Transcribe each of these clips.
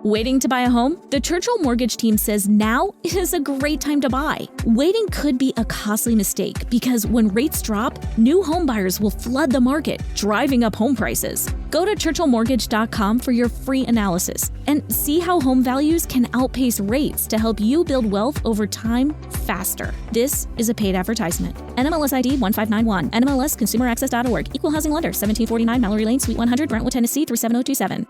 Waiting to buy a home? The Churchill Mortgage team says now is a great time to buy. Waiting could be a costly mistake because when rates drop, new home buyers will flood the market, driving up home prices. Go to churchillmortgage.com for your free analysis and see how home values can outpace rates to help you build wealth over time faster. This is a paid advertisement. NMLS ID 1591. NMLSconsumeraccess.org. Equal Housing Lender. 1749 Mallory Lane, Suite 100, Brentwood, Tennessee 37027.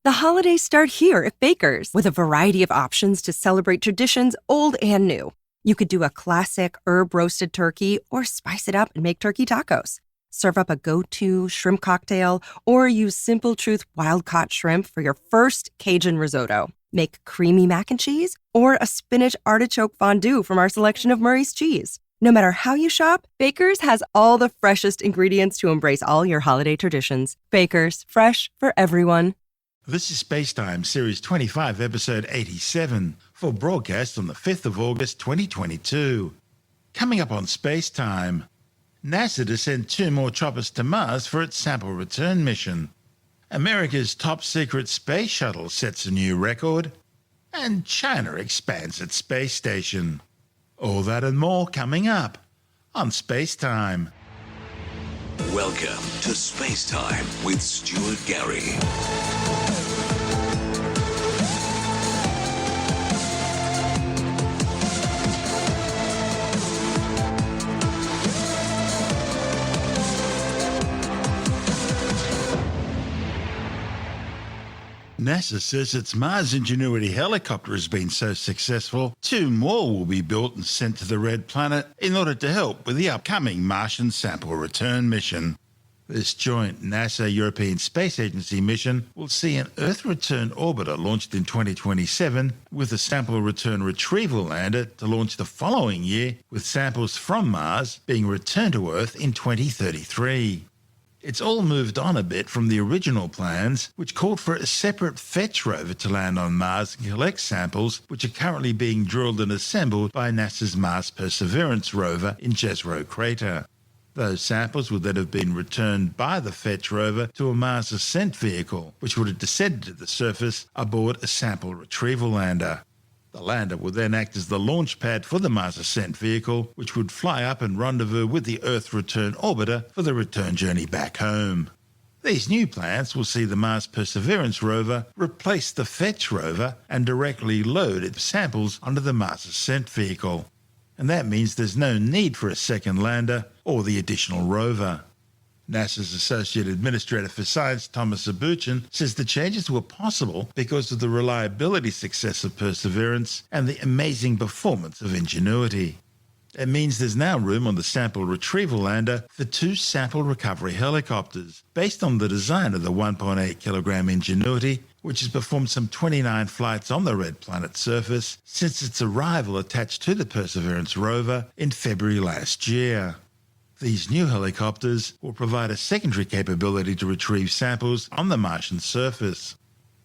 The holidays start here at Baker's with a variety of options to celebrate traditions old and new. You could do a classic herb-roasted turkey or spice it up and make turkey tacos. Serve up a go-to shrimp cocktail or use Simple Truth wild-caught shrimp for your first Cajun risotto. Make creamy mac and cheese or a spinach artichoke fondue from our selection of Murray's cheese. No matter how you shop, Baker's has all the freshest ingredients to embrace all your holiday traditions. Baker's, fresh for everyone. This is SpaceTime, Series 25, Episode 87, for broadcast on the 5th of August 2022. Coming up on SpaceTime, NASA to send 2 more choppers to Mars for its sample return mission. America's top secret space shuttle sets a new record. And China expands its space station. All that and more coming up on SpaceTime. Welcome to SpaceTime with Stuart Gary. NASA says its Mars Ingenuity helicopter has been so successful, 2 more will be built and sent to the Red Planet in order to help with the upcoming Martian sample return mission. This joint NASA-European Space Agency mission will see an Earth return orbiter launched in 2027 with a sample return retrieval lander to launch the following year, with samples from Mars being returned to Earth in 2033. It's all moved on a bit from the original plans, which called for a separate fetch rover to land on Mars and collect samples, which are currently being drilled and assembled by NASA's Mars Perseverance rover in Jezero Crater. Those samples would then have been returned by the fetch rover to a Mars ascent vehicle, which would have descended to the surface aboard a sample retrieval lander. The lander would then act as the launch pad for the Mars ascent vehicle, which would fly up and rendezvous with the Earth return orbiter for the return journey back home. These new plans will see the Mars Perseverance rover replace the fetch rover and directly load its samples onto the Mars ascent vehicle. And that means there's no need for a second lander or the additional rover. NASA's Associate Administrator for Science, Thomas Abuchan, says the changes were possible because of the reliability success of Perseverance and the amazing performance of Ingenuity. It means there's now room on the sample retrieval lander for 2 sample recovery helicopters, based on the design of the 1.8 kilogram Ingenuity, which has performed some 29 flights on the Red Planet surface since its arrival attached to the Perseverance rover in February last year. These new helicopters will provide a secondary capability to retrieve samples on the Martian surface.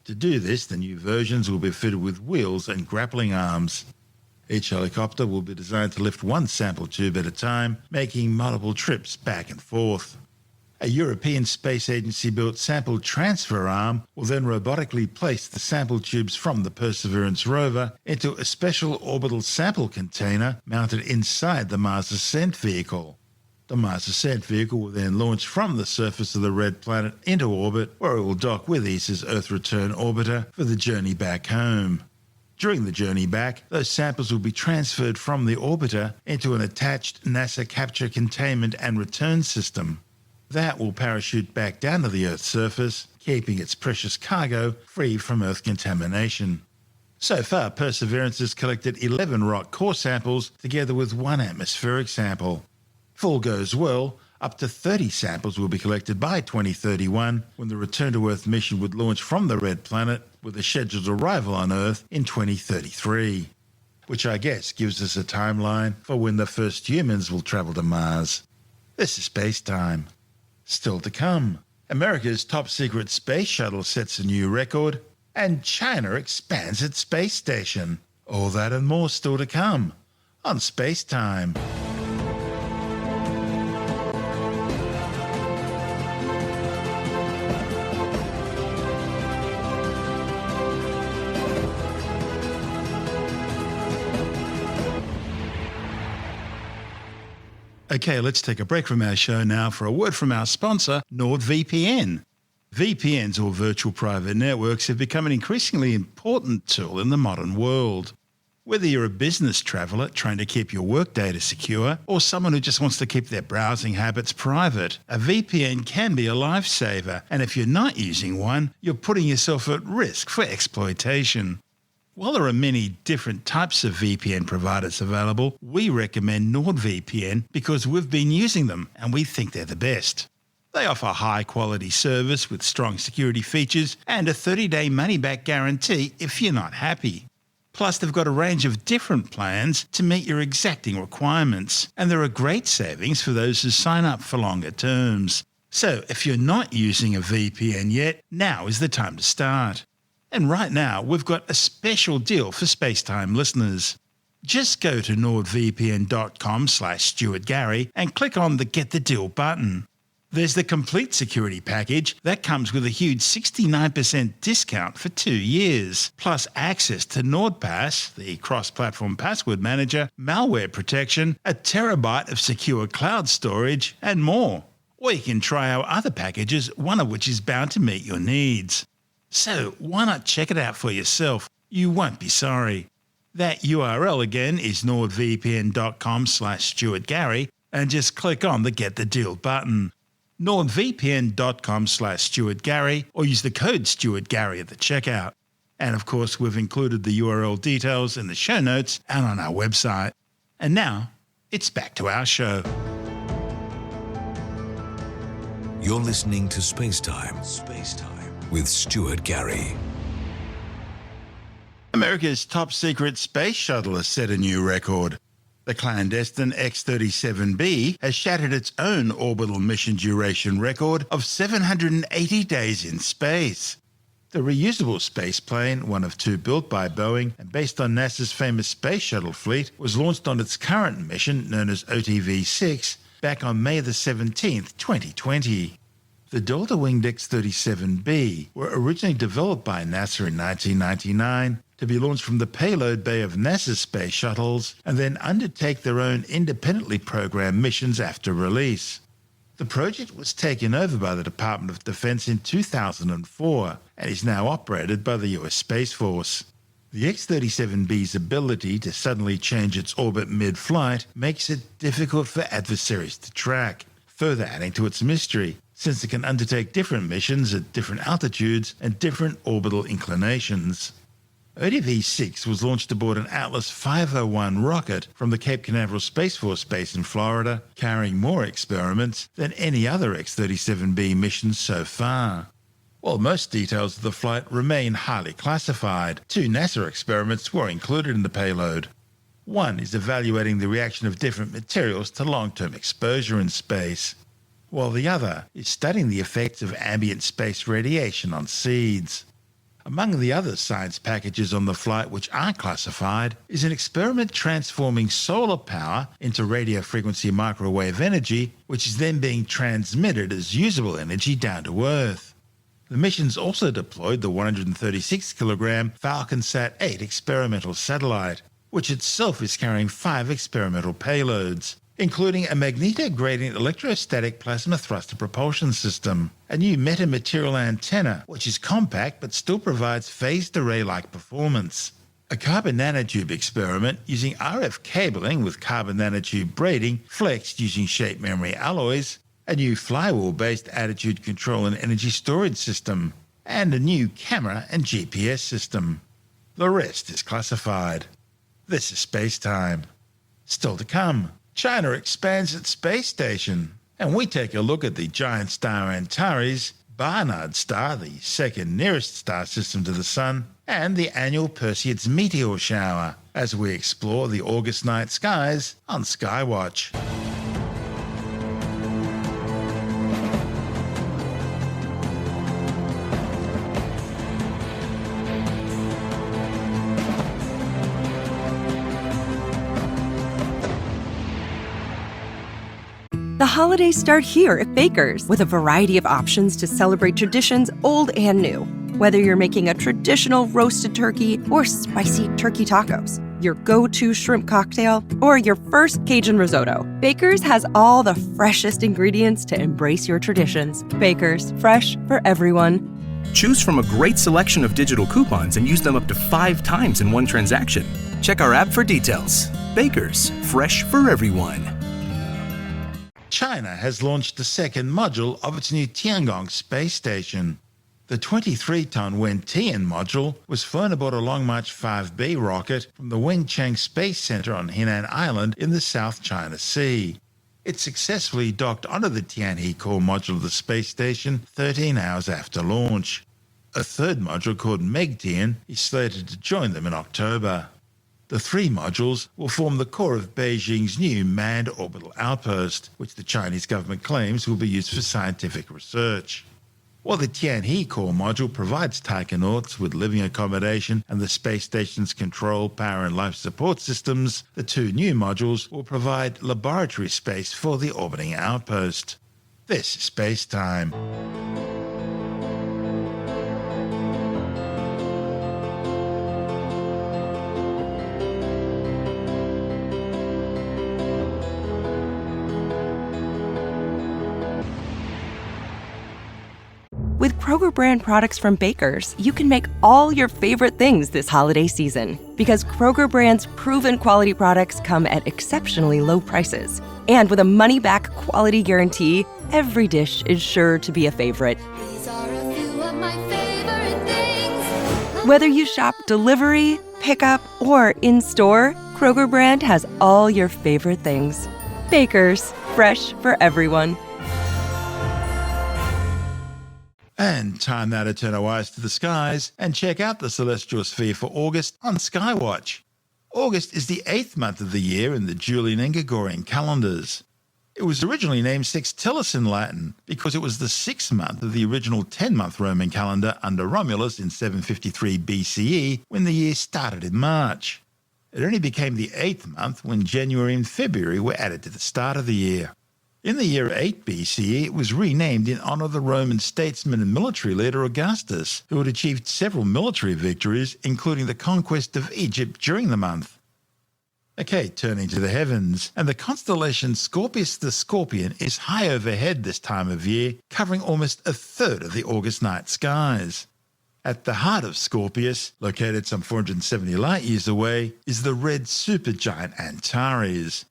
To do this, the new versions will be fitted with wheels and grappling arms. Each helicopter will be designed to lift 1 sample tube at a time, making multiple trips back and forth. A European Space Agency-built sample transfer arm will then robotically place the sample tubes from the Perseverance rover into a special orbital sample container mounted inside the Mars Ascent vehicle. The Mars Ascent vehicle will then launch from the surface of the Red Planet into orbit, where it will dock with ESA's Earth return orbiter for the journey back home. During the journey back, those samples will be transferred from the orbiter into an attached NASA capture, containment and return system. That will parachute back down to the Earth's surface, keeping its precious cargo free from Earth contamination. So far, Perseverance has collected 11 rock core samples together with 1 atmospheric sample. If all goes well, up to 30 samples will be collected by 2031, when the Return to Earth mission would launch from the Red Planet with a scheduled arrival on Earth in 2033. Which I guess gives us a timeline for when the first humans will travel to Mars. This is SpaceTime. Still to come, America's top secret space shuttle sets a new record, and China expands its space station. All that and more still to come on SpaceTime. Okay, let's take a break from our show now for a word from our sponsor, NordVPN. VPNs, or virtual private networks, have become an increasingly important tool in the modern world. Whether you're a business traveller trying to keep your work data secure, or someone who just wants to keep their browsing habits private, a VPN can be a lifesaver, and if you're not using one, you're putting yourself at risk for exploitation. While there are many different types of VPN providers available, we recommend NordVPN because we've been using them and we think they're the best. They offer high-quality service with strong security features and a 30-day money-back guarantee if you're not happy. Plus, they've got a range of different plans to meet your exacting requirements, and there are great savings for those who sign up for longer terms. So, if you're not using a VPN yet, now is the time to start. And right now, we've got a special deal for SpaceTime listeners. Just go to nordvpn.com/StuartGary and click on the Get the Deal button. There's the complete security package that comes with a huge 69% discount for 2 years, plus access to NordPass, the cross-platform password manager, malware protection, a terabyte of secure cloud storage, and more. Or you can try our other packages, one of which is bound to meet your needs. So why not check it out for yourself? You won't be sorry. That URL again is nordvpn.com/StuartGary and just click on the Get the Deal button. nordvpn.com/StuartGary or use the code StuartGary at the checkout. And of course, we've included the URL details in the show notes and on our website. And now, it's back to our show. You're listening to SpaceTime. SpaceTime with Stuart Gary. America's top secret space shuttle has set a new record. The clandestine X-37B has shattered its own orbital mission duration record of 780 days in space. The reusable spaceplane, one of two built by Boeing and based on NASA's famous space shuttle fleet, was launched on its current mission, known as OTV-6, back on May the 17th, 2020. The delta-winged X-37B were originally developed by NASA in 1999 to be launched from the payload bay of NASA's space shuttles and then undertake their own independently programmed missions after release. The project was taken over by the Department of Defense in 2004 and is now operated by the US Space Force. The X-37B's ability to suddenly change its orbit mid-flight makes it difficult for adversaries to track, further adding to its mystery, since it can undertake different missions at different altitudes and different orbital inclinations. OTV-6 was launched aboard an Atlas 501 rocket from the Cape Canaveral Space Force Base in Florida, carrying more experiments than any other X-37B mission so far. While most details of the flight remain highly classified, 2 NASA experiments were included in the payload. One is evaluating the reaction of different materials to long-term exposure in space, while the other is studying the effects of ambient space radiation on seeds. Among the other science packages on the flight which aren't classified is an experiment transforming solar power into radio frequency microwave energy, which is then being transmitted as usable energy down to Earth. The missions also deployed the 136-kilogram Falconsat 8 experimental satellite, which itself is carrying 5 experimental payloads, including a magnetogradient electrostatic plasma thruster propulsion system, a new metamaterial antenna, which is compact but still provides phased array-like performance, a carbon nanotube experiment using RF cabling with carbon nanotube braiding flexed using shape memory alloys, a new flywheel-based attitude control and energy storage system, and a new camera and GPS system. The rest is classified. This is SpaceTime. Still to come, China expands its space station, and we take a look at the giant star Antares, Barnard star, the second nearest star system to the Sun, and the annual Perseids meteor shower, as we explore the August night skies on Skywatch. The holidays start here at Baker's with a variety of options to celebrate traditions old and new. Whether you're making a traditional roasted turkey or spicy turkey tacos, your go-to shrimp cocktail, or your first Cajun risotto, Baker's has all the freshest ingredients to embrace your traditions. Baker's, fresh for everyone. Choose from a great selection of digital coupons and use them up to 5 times in one transaction. Check our app for details. Baker's, fresh for everyone. China has launched the second module of its new Tiangong space station. The 23-ton Wentian module was flown aboard a Long March 5B rocket from the Wenchang Space Center on Henan Island in the South China Sea. It successfully docked onto the Tianhe core module of the space station 13 hours after launch. A third module called Megtian is slated to join them in October. The 3 modules will form the core of Beijing's new manned orbital outpost, which the Chinese government claims will be used for scientific research. While the Tianhe core module provides taikonauts with living accommodation and the space station's control, power and life support systems, the 2 new modules will provide laboratory space for the orbiting outpost. This is SpaceTime. With Kroger brand products from Baker's, you can make all your favorite things this holiday season. Because Kroger brand's proven quality products come at exceptionally low prices. And with a money-back quality guarantee, every dish is sure to be a favorite. These are a few of my favorite things. Whether you shop delivery, pickup, or in-store, Kroger brand has all your favorite things. Baker's, fresh for everyone. And time now to turn our eyes to the skies and check out the celestial sphere for August on Skywatch. August is the 8th month of the year in the Julian and Gregorian calendars. It was originally named Sextilis in Latin because it was the 6th month of the original 10-month Roman calendar under Romulus in 753 BCE when the year started in March. It only became the 8th month when January and February were added to the start of the year. In the year 8 BCE, it was renamed in honor of the Roman statesman and military leader Augustus, who had achieved several military victories, including the conquest of Egypt during the month. Okay, turning to the heavens, and the constellation Scorpius the Scorpion is high overhead this time of year, covering almost a third of the August night skies. At the heart of Scorpius, located some 470 light-years away, is the red supergiant Antares.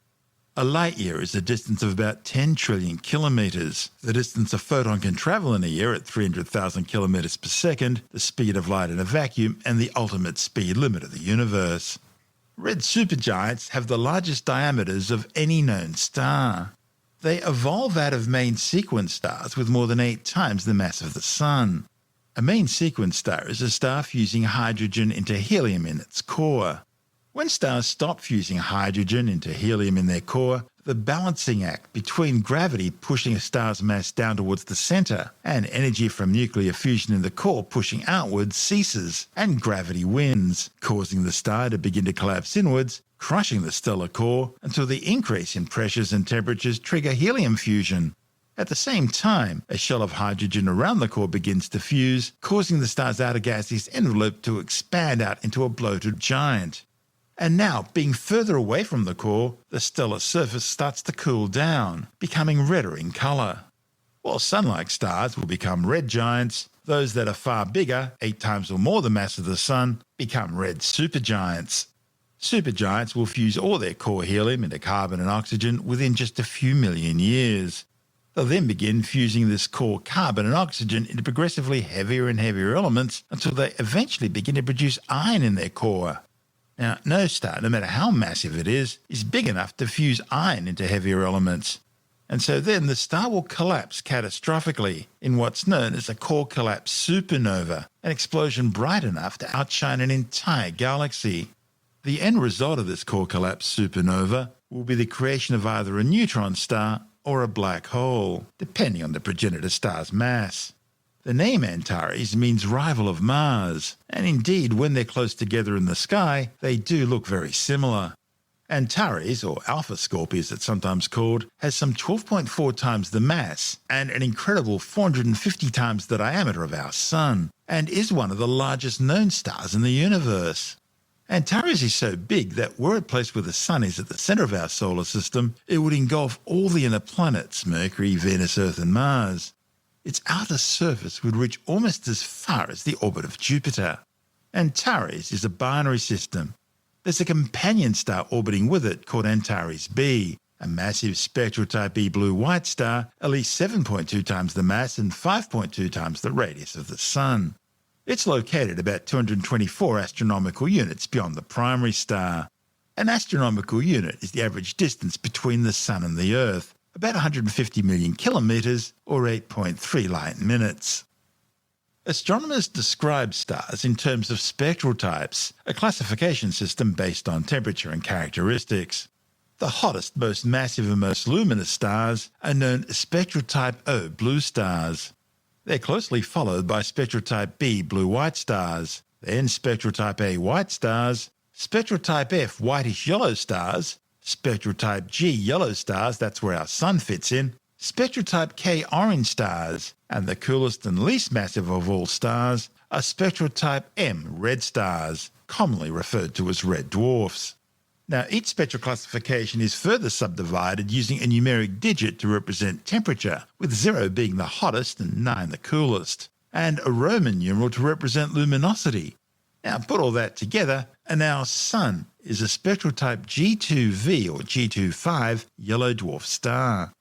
A light year is a distance of about 10 trillion kilometres, the distance a photon can travel in a year at 300,000 kilometres per second, the speed of light in a vacuum, and the ultimate speed limit of the universe. Red supergiants have the largest diameters of any known star. They evolve out of main sequence stars with more than 8 times the mass of the Sun. A main sequence star is a star fusing hydrogen into helium in its core. When stars stop fusing hydrogen into helium in their core, the balancing act between gravity pushing a star's mass down towards the centre and energy from nuclear fusion in the core pushing outwards ceases, and gravity wins, causing the star to begin to collapse inwards, crushing the stellar core until the increase in pressures and temperatures trigger helium fusion. At the same time, a shell of hydrogen around the core begins to fuse, causing the star's outer gaseous envelope to expand out into a bloated giant. And now, being further away from the core, the stellar surface starts to cool down, becoming redder in colour. While Sun-like stars will become red giants, those that are far bigger, 8 times or more the mass of the Sun, become red supergiants. Supergiants will fuse all their core helium into carbon and oxygen within just a few million years. They'll then begin fusing this core carbon and oxygen into progressively heavier and heavier elements until they eventually begin to produce iron in their core. Now, no star, no matter how massive it is big enough to fuse iron into heavier elements. And so then the star will collapse catastrophically in what's known as a core collapse supernova, an explosion bright enough to outshine an entire galaxy. The end result of this core collapse supernova will be the creation of either a neutron star or a black hole, depending on the progenitor star's mass. The name Antares means rival of Mars, and indeed when they're close together in the sky, they do look very similar. Antares, or Alpha Scorpii as it's sometimes called, has some 12.4 times the mass and an incredible 450 times the diameter of our Sun, and is one of the largest known stars in the universe. Antares is so big that were it placed where the Sun is at the centre of our solar system, it would engulf all the inner planets, Mercury, Venus, Earth and Mars. Its outer surface would reach almost as far as the orbit of Jupiter. Antares is a binary system. There's a companion star orbiting with it called Antares B, a massive spectral type E blue-white star, at least 7.2 times the mass and 5.2 times the radius of the Sun. It's located about 224 astronomical units beyond the primary star. An astronomical unit is the average distance between the Sun and the Earth, about 150 million kilometres or 8.3 light minutes. Astronomers describe stars in terms of spectral types, a classification system based on temperature and characteristics. The hottest, most massive and most luminous stars are known as spectral type O blue stars. They're closely followed by spectral type B blue-white stars, then spectral type A white stars, spectral type F whitish-yellow stars, spectral type G yellow stars, that's where our Sun fits in, spectral type K orange stars, and the coolest and least massive of all stars are spectral type M red stars, commonly referred to as red dwarfs. Now, each spectral classification is further subdivided using a numeric digit to represent temperature, with 0 being the hottest and 9 the coolest, and a Roman numeral to represent luminosity. Now, put all that together, and our Sun is a spectral type G2V or G25 yellow dwarf star.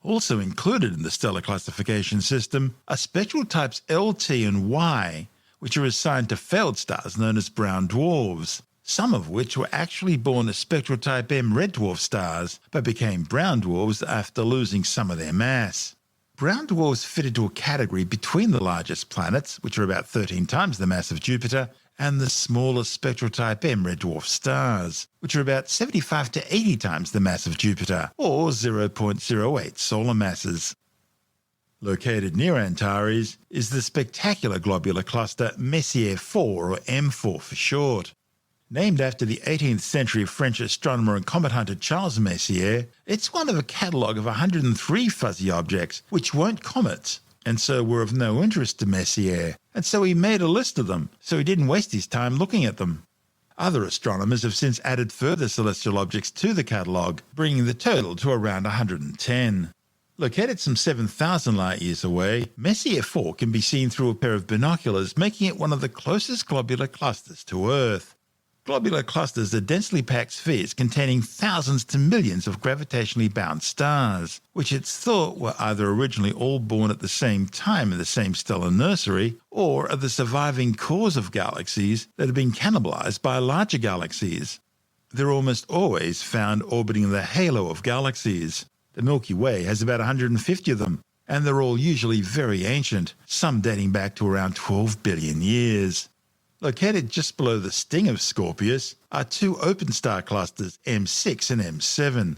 Also included in the stellar classification system are spectral types LT and Y, which are assigned to failed stars known as brown dwarfs, some of which were actually born as spectral type M red dwarf stars, but became brown dwarfs after losing some of their mass. Brown dwarfs fit into a category between the largest planets, which are about 13 times the mass of Jupiter, and the smallest spectral type M red dwarf stars, which are about 75 to 80 times the mass of Jupiter, or 0.08 solar masses. Located near Antares is the spectacular globular cluster Messier 4, or M4 for short. Named after the 18th century French astronomer and comet hunter Charles Messier, it's one of a catalogue of 103 fuzzy objects which weren't comets, and so were of no interest to Messier, and so he made a list of them, so he didn't waste his time looking at them. Other astronomers have since added further celestial objects to the catalogue, bringing the total to around 110. Located some 7,000 light-years away, Messier 4 can be seen through a pair of binoculars, making it one of the closest globular clusters to Earth. Globular clusters are densely packed spheres containing thousands to millions of gravitationally bound stars, which it's thought were either originally all born at the same time in the same stellar nursery, or are the surviving cores of galaxies that have been cannibalized by larger galaxies. They're almost always found orbiting the halo of galaxies. The Milky Way has about 150 of them, and they're all usually very ancient, some dating back to around 12 billion years. Located just below the sting of Scorpius are two open star clusters, M6 and M7.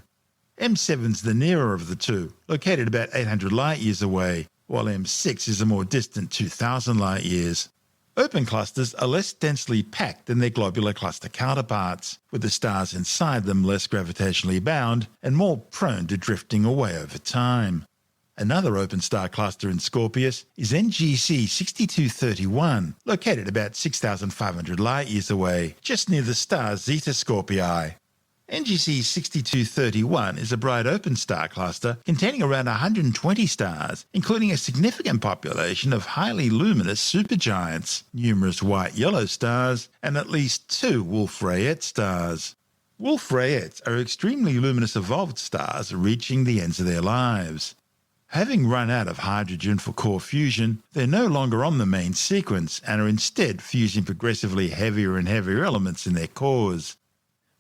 M7's the nearer of the two, located about 800 light-years away, while M6 is a more distant 2,000 light-years. Open clusters are less densely packed than their globular cluster counterparts, with the stars inside them less gravitationally bound and more prone to drifting away over time. Another open star cluster in Scorpius is NGC 6231, located about 6,500 light-years away, just near the star Zeta Scorpii. NGC 6231 is a bright open star cluster containing around 120 stars, including a significant population of highly luminous supergiants, numerous white-yellow stars, and at least 2 Wolf-Rayet stars. Wolf-Rayettes are extremely luminous evolved stars reaching the ends of their lives. Having run out of hydrogen for core fusion, they're no longer on the main sequence and are instead fusing progressively heavier and heavier elements in their cores.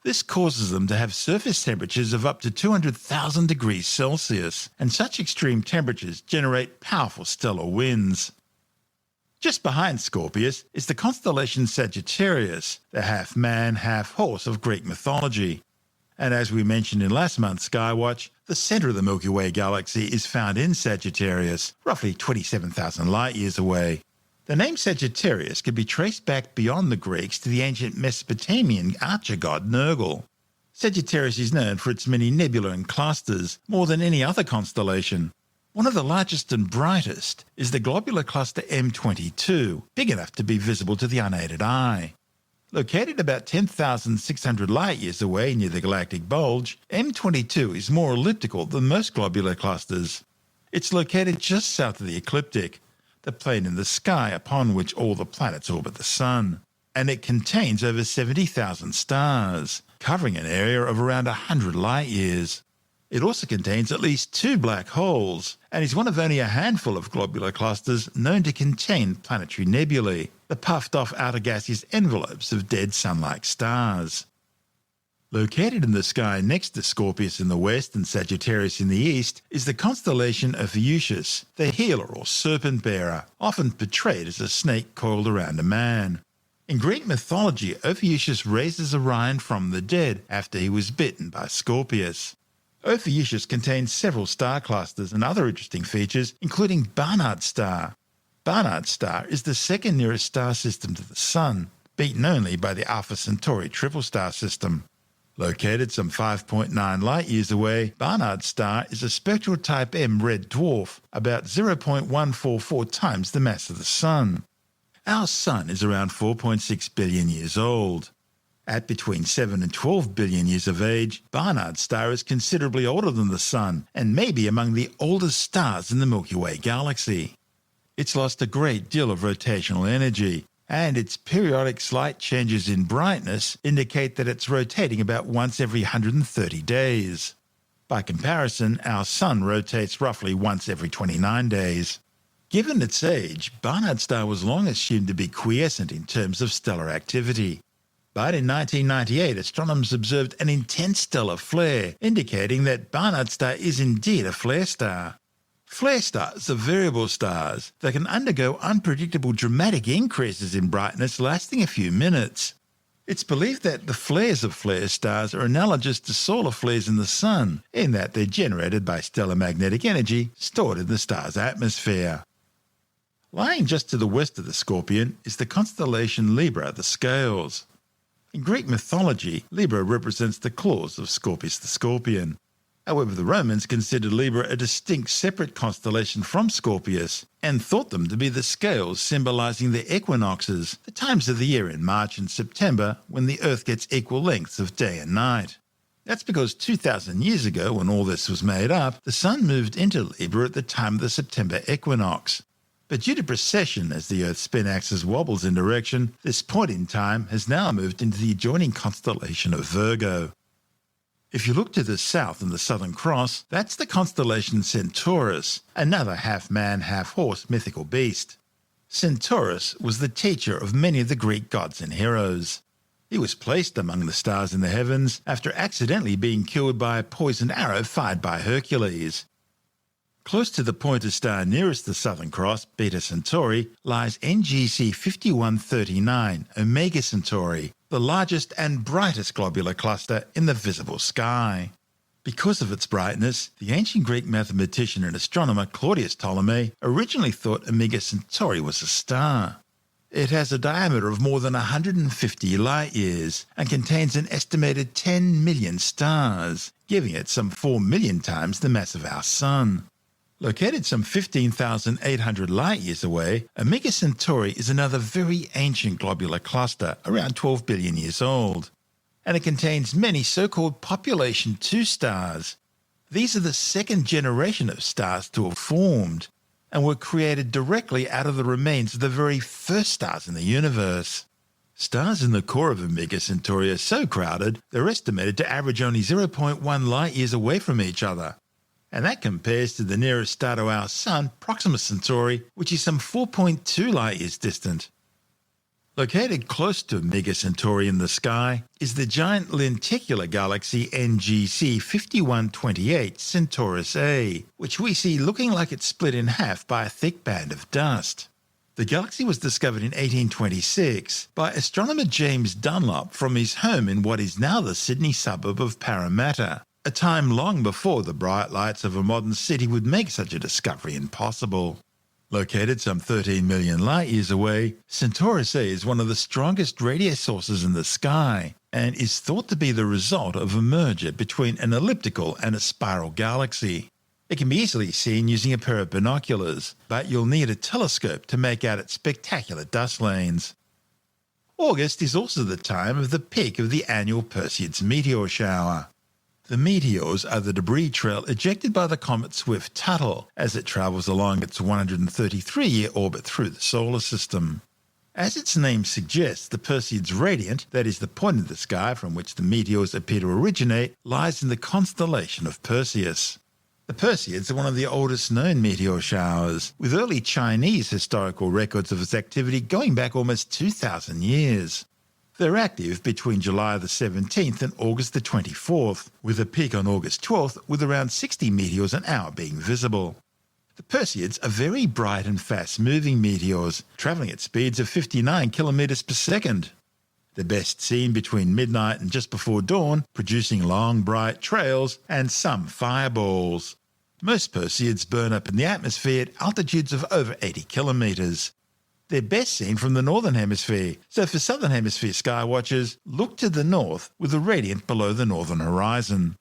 This causes them to have surface temperatures of up to 200,000 degrees Celsius, and such extreme temperatures generate powerful stellar winds. Just behind Scorpius is the constellation Sagittarius, the half-man, half-horse of Greek mythology. And as we mentioned in last month's Skywatch, the centre of the Milky Way galaxy is found in Sagittarius, roughly 27,000 light-years away. The name Sagittarius could be traced back beyond the Greeks to the ancient Mesopotamian archer god Nergal. Sagittarius is known for its many nebulae and clusters, more than any other constellation. One of the largest and brightest is the globular cluster M22, big enough to be visible to the unaided eye. Located about 10,600 light-years away near the galactic bulge, M22 is more elliptical than most globular clusters. It's located just south of the ecliptic, the plane in the sky upon which all the planets orbit the Sun, and it contains over 70,000 stars, covering an area of around 100 light-years. It also contains at least 2 black holes, and is one of only a handful of globular clusters known to contain planetary nebulae, the puffed-off outer gaseous envelopes of dead Sun-like stars. Located in the sky next to Scorpius in the west and Sagittarius in the east is the constellation Ophiuchus, the healer or serpent-bearer, often portrayed as a snake coiled around a man. In Greek mythology, Ophiuchus raises Orion from the dead after he was bitten by Scorpius. Ophiuchus contains several star clusters and other interesting features, including Barnard star. Barnard star is the second nearest star system to the Sun, beaten only by the Alpha Centauri triple star system. Located some 5.9 light-years away, Barnard star is a spectral type M red dwarf, about 0.144 times the mass of the Sun. Our Sun is around 4.6 billion years old. At between 7 and 12 billion years of age, Barnard star is considerably older than the Sun and may be among the oldest stars in the Milky Way galaxy. It's lost a great deal of rotational energy, and its periodic slight changes in brightness indicate that it's rotating about once every 130 days. By comparison, our Sun rotates roughly once every 29 days. Given its age, Barnard star was long assumed to be quiescent in terms of stellar activity. But in 1998, astronomers observed an intense stellar flare, indicating that Barnard star is indeed a flare star. Flare stars are variable stars that can undergo unpredictable dramatic increases in brightness lasting a few minutes. It's believed that the flares of flare stars are analogous to solar flares in the Sun, in that they're generated by stellar magnetic energy stored in the star's atmosphere. Lying just to the west of the Scorpion is the constellation Libra, the Scales. In Greek mythology, Libra represents the claws of Scorpius the Scorpion. However, the Romans considered Libra a distinct separate constellation from Scorpius and thought them to be the scales symbolizing the equinoxes, the times of the year in March and September when the Earth gets equal lengths of day and night. That's because 2,000 years ago, when all this was made up, the Sun moved into Libra at the time of the September equinox. But due to precession, as the Earth's spin axis wobbles in direction, this point in time has now moved into the adjoining constellation of Virgo. If you look to the south in the Southern Cross, that's the constellation Centaurus, another half-man, half-horse mythical beast. Centaurus was the teacher of many of the Greek gods and heroes. He was placed among the stars in the heavens after accidentally being killed by a poisoned arrow fired by Hercules. Close to the pointer star nearest the Southern Cross, Beta Centauri, lies NGC 5139, Omega Centauri, the largest and brightest globular cluster in the visible sky. Because of its brightness, the ancient Greek mathematician and astronomer Claudius Ptolemy originally thought Omega Centauri was a star. It has a diameter of more than 150 light-years and contains an estimated 10 million stars, giving it some 4 million times the mass of our Sun. Located some 15,800 light-years away, Omega Centauri is another very ancient globular cluster, around 12 billion years old. And it contains many so-called population 2 stars. These are the second generation of stars to have formed, and were created directly out of the remains of the very first stars in the universe. Stars in the core of Omega Centauri are so crowded, they're estimated to average only 0.1 light-years away from each other. And that compares to the nearest star to our Sun, Proxima Centauri, which is some 4.2 light-years distant. Located close to Omega Centauri in the sky is the giant lenticular galaxy NGC 5128 Centaurus A, which we see looking like it's split in half by a thick band of dust. The galaxy was discovered in 1826 by astronomer James Dunlop from his home in what is now the Sydney suburb of Parramatta, a time long before the bright lights of a modern city would make such a discovery impossible. Located some 13 million light-years away, Centaurus A is one of the strongest radio sources in the sky and is thought to be the result of a merger between an elliptical and a spiral galaxy. It can be easily seen using a pair of binoculars, but you'll need a telescope to make out its spectacular dust lanes. August is also the time of the peak of the annual Perseids meteor shower. The meteors are the debris trail ejected by the comet Swift-Tuttle as it travels along its 133-year orbit through the solar system. As its name suggests, the Perseids radiant, that is the point in the sky from which the meteors appear to originate, lies in the constellation of Perseus. The Perseids are one of the oldest known meteor showers, with early Chinese historical records of its activity going back almost 2,000 years. They're active between July the 17th and August the 24th, with a peak on August 12th with around 60 meteors an hour being visible. The Perseids are very bright and fast-moving meteors, travelling at speeds of 59 kilometres per second. They're best seen between midnight and just before dawn, producing long, bright trails and some fireballs. Most Perseids burn up in the atmosphere at altitudes of over 80 kilometres. They're best seen from the northern hemisphere, so for southern hemisphere skywatchers, look to the north with the radiant below the northern horizon.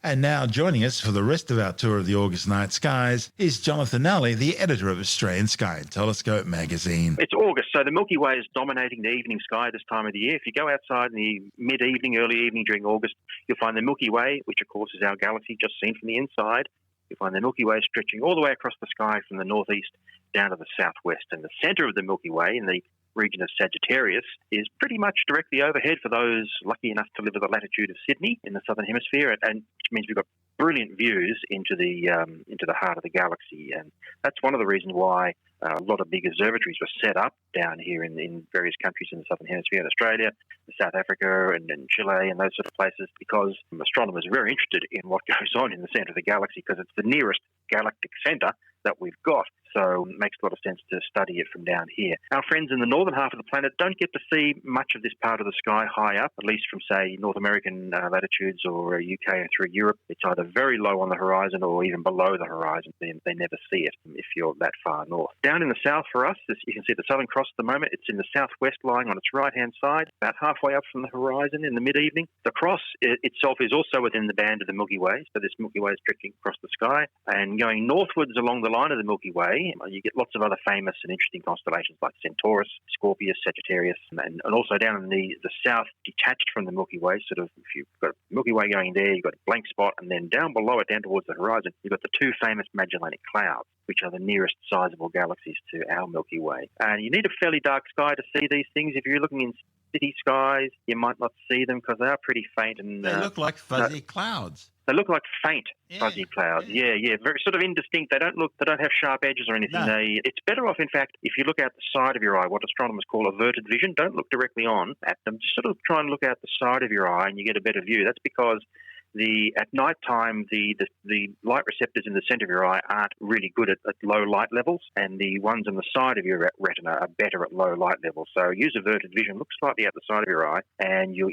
And now joining us for the rest of our tour of the August night skies is Jonathan Nally, the editor of Australian Sky and Telescope magazine. It's August, so the Milky Way is dominating the evening sky this time of the year. If you go outside in the mid-evening, early evening during August, you'll find the Milky Way, which of course is our galaxy just seen from the inside. You'll find the Milky Way stretching all the way across the sky from the northeast down to the southwest. And the centre of the Milky Way, in the region of Sagittarius, is pretty much directly overhead for those lucky enough to live at the latitude of Sydney in the southern hemisphere, and which means we've got brilliant views into the heart of the galaxy. And that's one of the reasons why a lot of big observatories were set up down here in various countries in the southern hemisphere, in Australia, South Africa and Chile and those sort of places, because astronomers are very interested in what goes on in the centre of the galaxy because it's the nearest galactic centre that we've got. So it makes a lot of sense to study it from down here. Our friends in the northern half of the planet don't get to see much of this part of the sky high up, at least from, say, North American latitudes or UK and through Europe. It's either very low on the horizon or even below the horizon. They never see it if you're that far north. Down in the south for us, you can see the Southern Cross at the moment. It's in the southwest, lying on its right-hand side, about halfway up from the horizon in the mid-evening. The cross itself is also within the band of the Milky Way, so this Milky Way is stretching across the sky. And going northwards along the line of the Milky Way, you get lots of other famous and interesting constellations like Centaurus, Scorpius, Sagittarius, and also down in the south, detached from the Milky Way, sort of, if you've got Milky Way going there, you've got a blank spot, and then down below it, down towards the horizon, you've got the two famous Magellanic Clouds, which are the nearest sizable galaxies to our Milky Way. And you need a fairly dark sky to see these things. If you're looking in city skies, you might not see them because they are pretty faint. And they look like fuzzy clouds. They look like faint, fuzzy clouds. Yeah, very sort of indistinct. They don't have sharp edges or anything. No. It's better off, in fact, if you look out the side of your eye, what astronomers call averted vision. Don't look directly on at them. Just sort of try and look out the side of your eye and you get a better view. That's because at night time, the light receptors in the centre of your eye aren't really good at low light levels, and the ones on the side of your retina are better at low light levels. So use averted vision, look slightly out the side of your eye, and you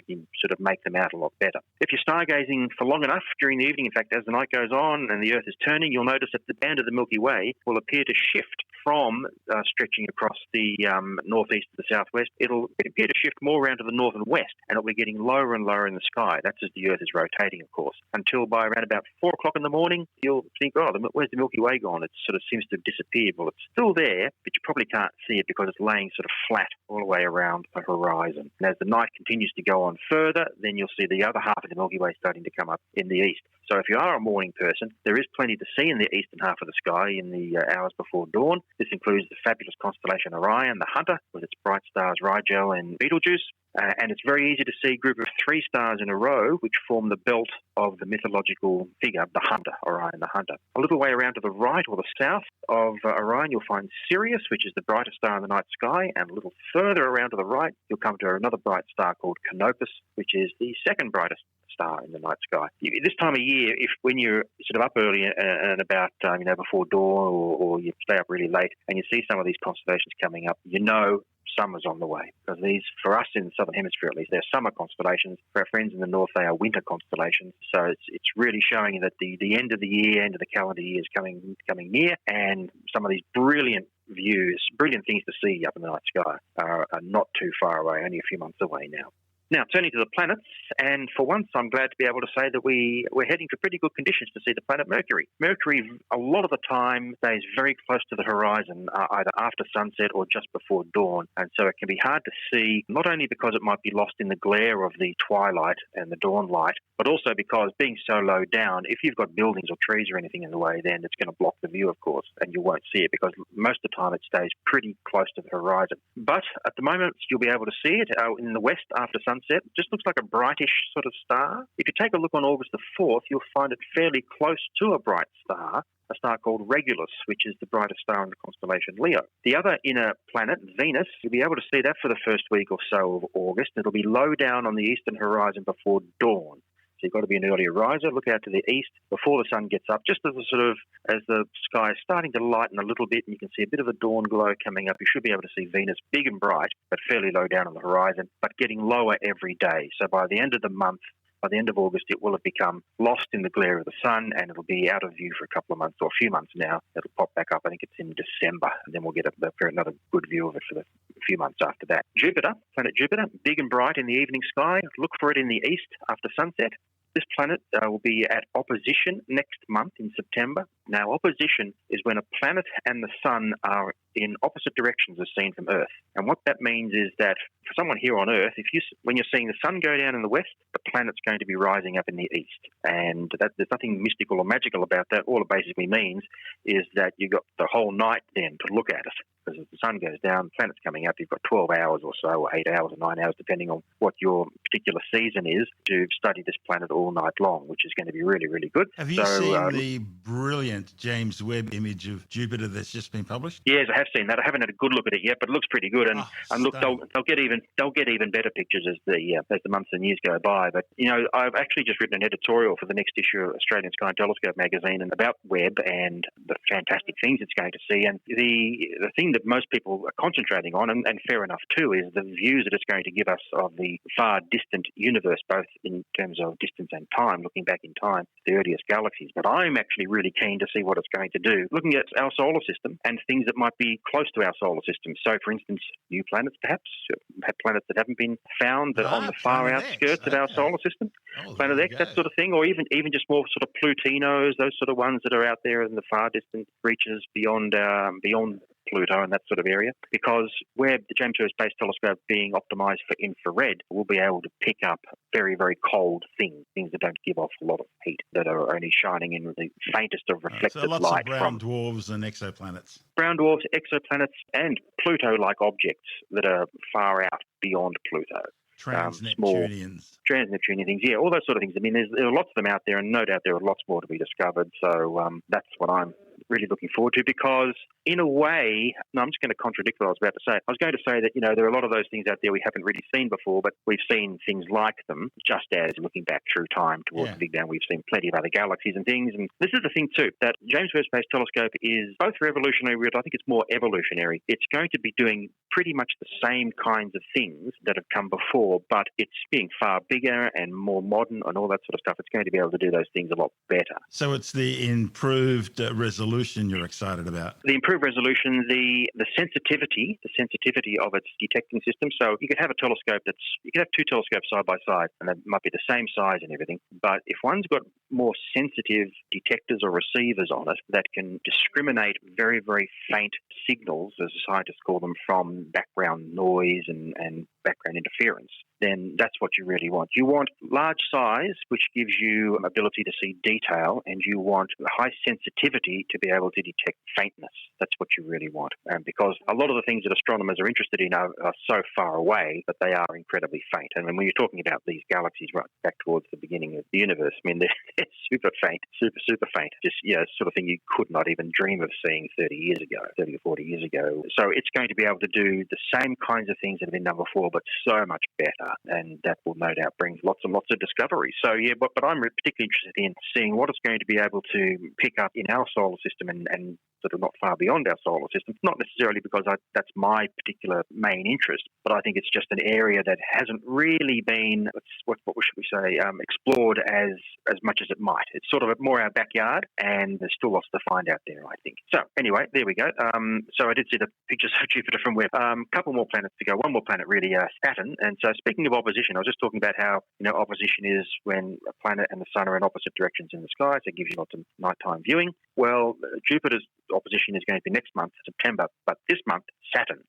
can sort of make them out a lot better. If you're stargazing for long enough during the evening, in fact, as the night goes on and the Earth is turning, you'll notice that the band of the Milky Way will appear to shift from stretching across the northeast to the southwest. It'll appear to shift more around to the north and west, and it'll be getting lower and lower in the sky. That's as the Earth is rotating, of course, until by around about 4 o'clock in the morning, you'll think, where's the Milky Way gone? It sort of seems to have disappeared. Well, it's still there, but you probably can't see it because it's laying sort of flat all the way around the horizon. And as the night continues to go on further, then you'll see the other half of the Milky Way starting to come up in the east. So if you are a morning person, there is plenty to see in the eastern half of the sky in the hours before dawn. This includes the fabulous constellation Orion, the Hunter, with its bright stars Rigel and Betelgeuse. And it's very easy to see a group of 3 stars in a row, which form the belt of the mythological figure, the Hunter, Orion the Hunter. A little way around to the right or the south of Orion, you'll find Sirius, which is the brightest star in the night sky. And a little further around to the right, you'll come to another bright star called Canopus, which is the second brightest star in the night sky. This time of year, when you're sort of up early and about before dawn, or you stay up really late and you see some of these constellations coming up, summer's on the way, because these, for us in the southern hemisphere at least, they're summer constellations. For our friends in the north, they are winter constellations. So it's really showing that the end of the year, end of the calendar year is coming near, and some of these brilliant things to see up in the night sky are not too far away, only a few months away now. Now, turning to the planets, and for once I'm glad to be able to say that we're heading for pretty good conditions to see the planet Mercury. Mercury, a lot of the time, stays very close to the horizon, either after sunset or just before dawn, and so it can be hard to see, not only because it might be lost in the glare of the twilight and the dawn light, but also because being so low down, if you've got buildings or trees or anything in the way, then it's going to block the view, of course, and you won't see it because most of the time it stays pretty close to the horizon. But at the moment, you'll be able to see it in the west after sunset. It just looks like a brightish sort of star. If you take a look on August the 4th, you'll find it fairly close to a bright star, a star called Regulus, which is the brightest star in the constellation Leo. The other inner planet, Venus, you'll be able to see that for the first week or so of August. It'll be low down on the eastern horizon before dawn. So you've got to be an early riser, look out to the east before the sun gets up, just as the sky is starting to lighten a little bit and you can see a bit of a dawn glow coming up. You should be able to see Venus big and bright, but fairly low down on the horizon, but getting lower every day. So by the end of the month, by the end of August, it will have become lost in the glare of the sun and it'll be out of view for a couple of months or a few months now. It'll pop back up. I think it's in December, and then we'll get another good view of it for the few months after that. Jupiter, planet Jupiter, big and bright in the evening sky. Look for it in the east after sunset. This planet will be at opposition next month in September. Now, opposition is when a planet and the sun are in opposite directions as seen from Earth. And what that means is that for someone here on Earth, when you're seeing the sun go down in the west, the planet's going to be rising up in the east. And there's nothing mystical or magical about that. All it basically means is that you've got the whole night then to look at it. Because as the sun goes down, the planet's coming up, you've got 12 hours or so, or 8 hours or 9 hours, depending on what your particular season is, to study this planet all night long, which is going to be really, really good. Have you seen the brilliant James Webb image of Jupiter that's just been published? Yes, I have seen that. I haven't had a good look at it yet, but it looks pretty good. And look, they'll get even better pictures as the months and years go by. But I've actually just written an editorial for the next issue of Australian Sky and Telescope magazine and about Webb and the fantastic things it's going to see. And the thing that most people are concentrating on, and fair enough too, is the views that it's going to give us of the far distant universe, both in terms of distance and time, looking back in time, the earliest galaxies. But I'm actually really keen to see what it's going to do, looking at our solar system and things that might be close to our solar system. So, for instance, new planets perhaps, planets that haven't been found that on the far outskirts of our solar system, Planet X, that sort of thing, or even just more sort of Plutinos, those sort of ones that are out there in the far distant reaches beyond Pluto and that sort of area, because Webb, the James Webb Space Telescope, being optimized for infrared, will be able to pick up very, very cold things that don't give off a lot of heat, that are only shining in the faintest of reflected so lots light. of brown dwarfs and exoplanets. Brown dwarfs, exoplanets, and Pluto-like objects that are far out beyond Pluto. Trans-Neptunians. Trans-Neptunian things, yeah, all those sort of things. I mean, there are lots of them out there, and no doubt there are lots more to be discovered. So that's what I'm really looking forward to, because in a way, I'm just going to contradict what I was about to say. I was going to say that, there are a lot of those things out there we haven't really seen before, but we've seen things like them, just as looking back through time towards the Big Bang, we've seen plenty of other galaxies and things. And this is the thing too, that James Webb Space Telescope is both revolutionary, but I think it's more evolutionary. It's going to be doing pretty much the same kinds of things that have come before, but it's being far bigger and more modern and all that sort of stuff. It's going to be able to do those things a lot better. So it's the improved resolution you're excited about? The improved resolution, the sensitivity of its detecting system. So you could have a telescope you could have two telescopes side by side, and they might be the same size and everything. But if one's got more sensitive detectors or receivers on it that can discriminate very, very faint signals, as scientists call them, from background noise and background interference, then that's what you really want. You want large size, which gives you an ability to see detail, and you want high sensitivity to be able to detect faintness. That's what you really want. Because a lot of the things that astronomers are interested in are so far away that they are incredibly faint. And when you're talking about these galaxies right back towards the beginning of the universe, I mean, they're super faint, super faint. Just, sort of thing you could not even dream of seeing 30 or 40 years ago. So it's going to be able to do the same kinds of things that have been done before, but so much better. And that will no doubt bring lots and lots of discoveries. So, but I'm particularly interested in seeing what it's going to be able to pick up in our solar system and that are not far beyond our solar system, not necessarily because that's my particular main interest, but I think it's just an area that hasn't really been, what should we say, explored as much as it might. It's sort of more our backyard, and there's still lots to find out there, I think. So anyway, there we go. So I did see the pictures of Jupiter from Webb. Couple more planets to go. One more planet, really, Saturn. And so speaking of opposition, I was just talking about how, opposition is when a planet and the sun are in opposite directions in the sky, so it gives you lots of nighttime viewing. Well, Jupiter's opposition is going to be next month, September, but this month, Saturn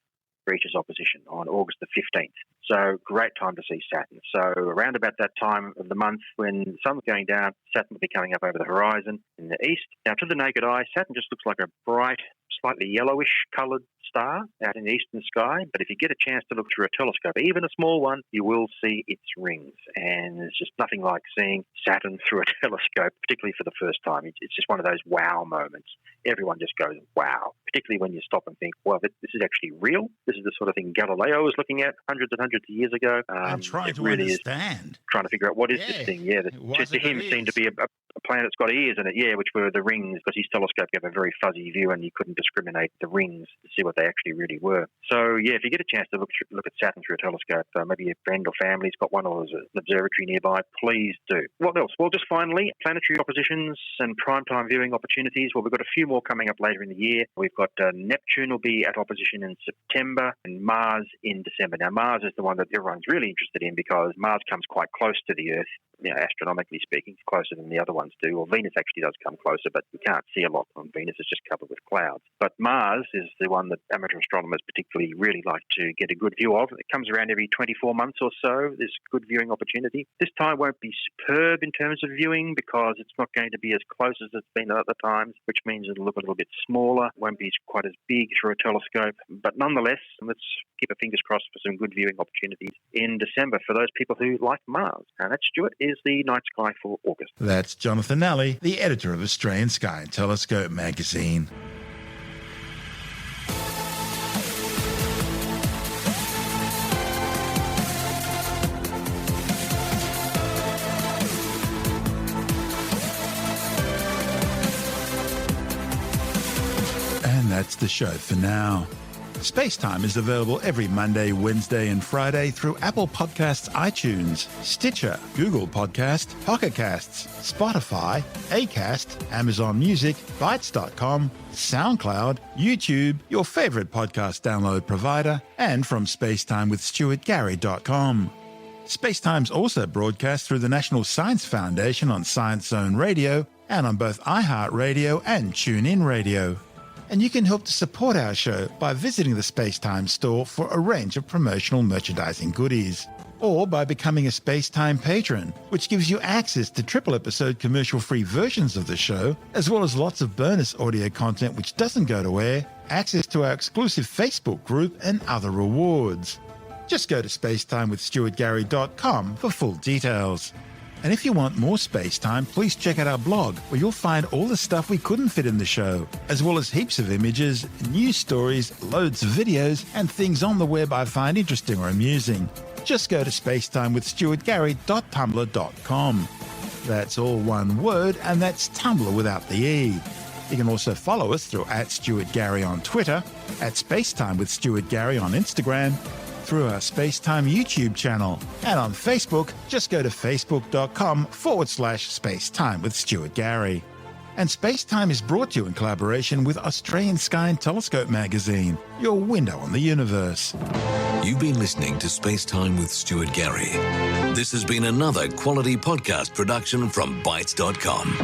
reaches opposition on August the 15th. So great time to see Saturn. So around about that time of the month when the sun's going down, Saturn will be coming up over the horizon in the east. Now, to the naked eye, Saturn just looks like a bright, slightly yellowish coloured star out in the eastern sky. But if you get a chance to look through a telescope, even a small one, you will see its rings. And there's just nothing like seeing Saturn through a telescope, particularly for the first time. It's just one of those wow moments. Everyone just goes, wow, particularly when you stop and think, well, this is actually real. This is the sort of thing Galileo was looking at hundreds and hundreds of years ago. And trying to really understand. Trying to figure out what is this thing. Yeah, to him it seemed to be a planet's got ears in it, which were the rings, because his telescope gave a very fuzzy view and you couldn't discriminate the rings to see what they actually really were. So, if you get a chance to look at Saturn through a telescope, maybe a friend or family's got one or there's an observatory nearby, please do. What else? Well, just finally, planetary oppositions and primetime viewing opportunities. Well, we've got a few more coming up later in the year. We've got Neptune will be at opposition in September and Mars in December. Now, Mars is the one that everyone's really interested in because Mars comes quite close to the Earth. Astronomically speaking, closer than the other ones do. Well, Venus actually does come closer, but we can't see a lot on Venus. It's just covered with clouds. But Mars is the one that amateur astronomers particularly really like to get a good view of. It comes around every 24 months or so. There's good viewing opportunity. This time won't be superb in terms of viewing because it's not going to be as close as it's been at other times, which means it'll look a little bit smaller. It won't be quite as big through a telescope. But nonetheless, let's keep our fingers crossed for some good viewing opportunities in December for those people who like Mars. And that's Stuart. Is the night sky for August. That's Jonathan Nally, the editor of Australian Sky and Telescope magazine. And that's the show for now. SpaceTime is available every Monday, Wednesday and Friday through Apple Podcasts, iTunes, Stitcher, Google Podcast, Pocket Casts, Spotify, Acast, Amazon Music, Bytes.com, SoundCloud, YouTube, your favourite podcast download provider, and from spacetimewithstuartgary.com. SpaceTime's also broadcast through the National Science Foundation on Science Zone Radio and on both iHeartRadio and TuneIn Radio. And you can help to support our show by visiting the SpaceTime store for a range of promotional merchandising goodies. Or by becoming a SpaceTime patron, which gives you access to triple-episode commercial-free versions of the show, as well as lots of bonus audio content which doesn't go to air, access to our exclusive Facebook group, and other rewards. Just go to spacetimewithstuartgary.com for full details. And if you want more SpaceTime, please check out our blog, where you'll find all the stuff we couldn't fit in the show, as well as heaps of images, news stories, loads of videos, and things on the web I find interesting or amusing. Just go to spacetimewithstuartgary.tumblr.com. That's all one word, and that's Tumblr without the E. You can also follow us through @StuartGary on Twitter, @SpaceTimeWithStuartGary on Instagram, through our SpaceTime YouTube channel. And on Facebook, just go to facebook.com/SpaceTime with Stuart Gary. And SpaceTime is brought to you in collaboration with Australian Sky and Telescope magazine, your window on the universe. You've been listening to SpaceTime with Stuart Gary. This has been another quality podcast production from Bytes.com.